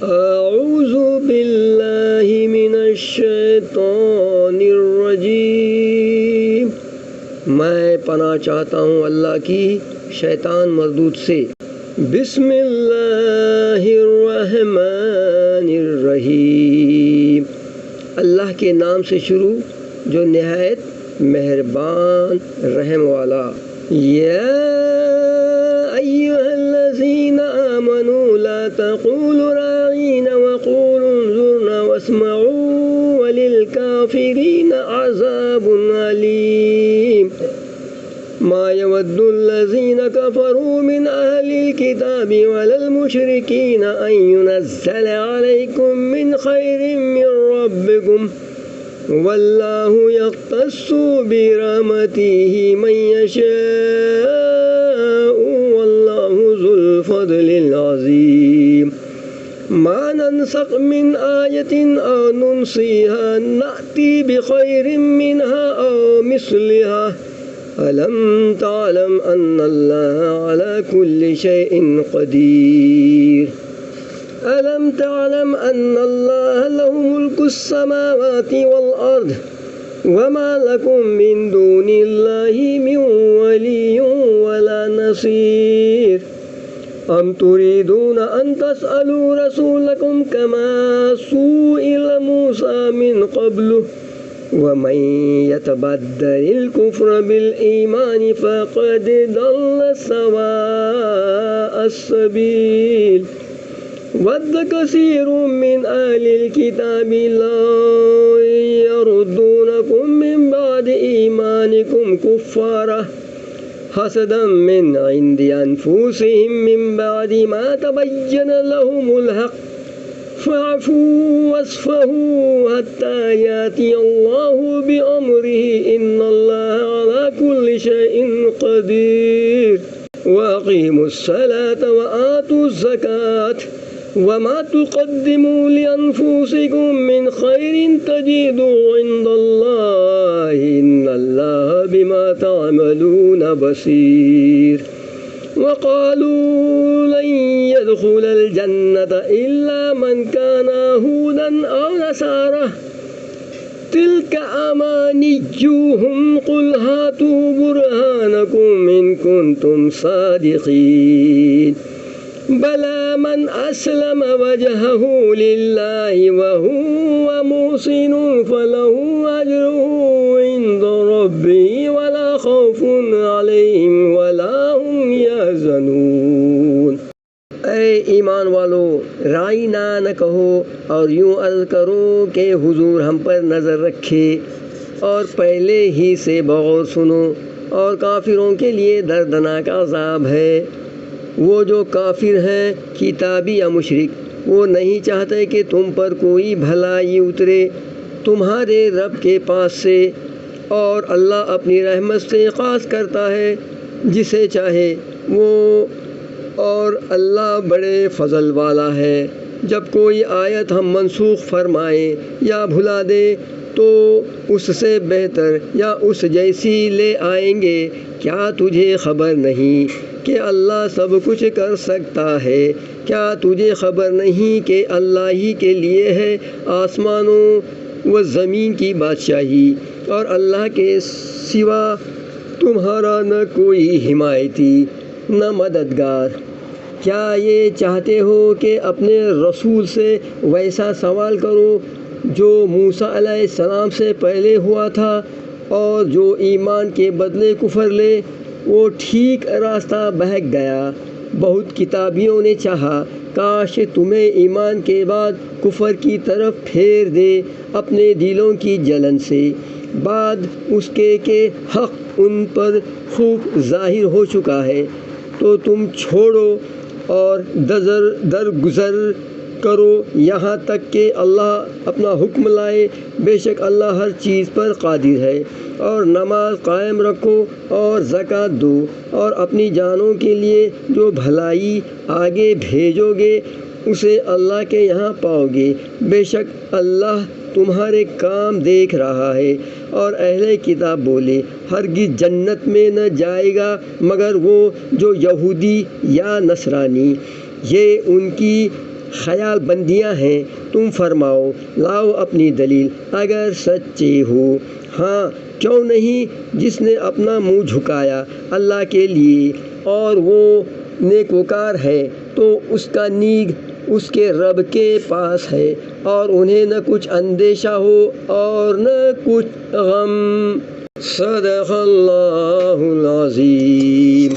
اعوذ باللہ من الشیطان الرجیم، میں پناہ چاہتا ہوں اللہ کی شیطان مردود سے۔ بسم اللہ الرحمن الرحیم، اللہ کے نام سے شروع جو نہایت مہربان رحم والا۔ یا ایھا الذین آمنوا لا تقولوا راعینا وقولوا انظرنا واسمعوا وللکافرین عذاب علیم۔ ما يود الذين كفروا من أهل الكتاب ولا المشركين أن ينزل عليكم من خير من ربكم والله يختص برحمته من يشاء والله ذو الفضل العظيم۔ ما ننسخ من آية أو ننسيها نأتي بخير منها أو مثلها ألم تعلم أن الله على كل شيء قدير۔ ألم تعلم أن الله له ملك السماوات والأرض وما لكم من دون الله من ولي ولا نصير۔ أم تريدون أن تسألوا رسولكم كما سئل موسى من قبل ومن يتبدل الكفر بالإيمان فقد ضل سواء السبيل۔ ود كثير من أهل الكتاب لا يردونكم من بعد إيمانكم كفارا حسدا من عند أنفسهم من بعد ما تبين لهم الحق فاعفوا واصفحوا حتى يأتي الله بأمره إن الله على كل شيء قدير۔ وأقيموا الصلاة وآتوا الزكاة وما تقدموا لأنفسكم من خير تجدوه عند الله إن الله بما تعملون بصير۔ وقالوا لن يدخل الجنة إلا من كان هودا أو نصارى تلك أمانيهم قل هاتوا برهانكم إن كنتم صادقين۔ بلى من أسلم وجهه لله وهو محسن فله أجره عند ربه ولا خوف عليهم ولا هم يحزنون۔ اے ایمان والو، رائنا نہ کہو اور یوں عرض کرو کہ حضور ہم پر نظر رکھے اور پہلے ہی سے بغور سنو، اور کافروں کے لیے دردناک عذاب ہے۔ وہ جو کافر ہیں کتابی یا مشرک، وہ نہیں چاہتے کہ تم پر کوئی بھلائی اترے تمہارے رب کے پاس سے، اور اللہ اپنی رحمت سے خاص کرتا ہے جسے چاہے وہ، اور اللہ بڑے فضل والا ہے۔ جب کوئی آیت ہم منسوخ فرمائیں یا بھلا دیں تو اس سے بہتر یا اس جیسی لے آئیں گے۔ کیا تجھے خبر نہیں کہ اللہ سب کچھ کر سکتا ہے؟ کیا تجھے خبر نہیں کہ اللہ ہی کے لیے ہے آسمانوں و زمین کی بادشاہی، اور اللہ کے سوا تمہارا نہ کوئی حمایتی نہ مددگار۔ کیا یہ چاہتے ہو کہ اپنے رسول سے ویسا سوال کرو جو موسیٰ علیہ السلام سے پہلے ہوا تھا، اور جو ایمان کے بدلے کفر لے وہ ٹھیک راستہ بہک گیا۔ بہت کتابیوں نے چاہا کاش تمہیں ایمان کے بعد کفر کی طرف پھیر دے اپنے دلوں کی جلن سے، بعد اس کے کہ حق ان پر خوب ظاہر ہو چکا ہے۔ تو تم چھوڑو اور درگزر کرو یہاں تک کہ اللہ اپنا حکم لائے۔ بے شک اللہ ہر چیز پر قادر ہے۔ اور نماز قائم رکھو اور زکوٰۃ دو، اور اپنی جانوں کے لیے جو بھلائی آگے بھیجو گے اسے اللہ کے یہاں پاؤ گے۔ بے شک اللہ تمہارے کام دیکھ رہا ہے۔ اور اہل کتاب بولے ہرگز جنت میں نہ جائے گا مگر وہ جو یہودی یا نصرانی، یہ ان کی خیال بندیاں ہیں، تم فرماؤ لاؤ اپنی دلیل اگر سچے ہو۔ ہاں کیوں نہیں، جس نے اپنا منہ جھکایا اللہ کے لیے اور وہ نیکوکار ہے تو اس کا نیک اس کے رب کے پاس ہے، اور انہیں نہ کچھ اندیشہ ہو اور نہ کچھ غم۔ صدق اللہ العظیم۔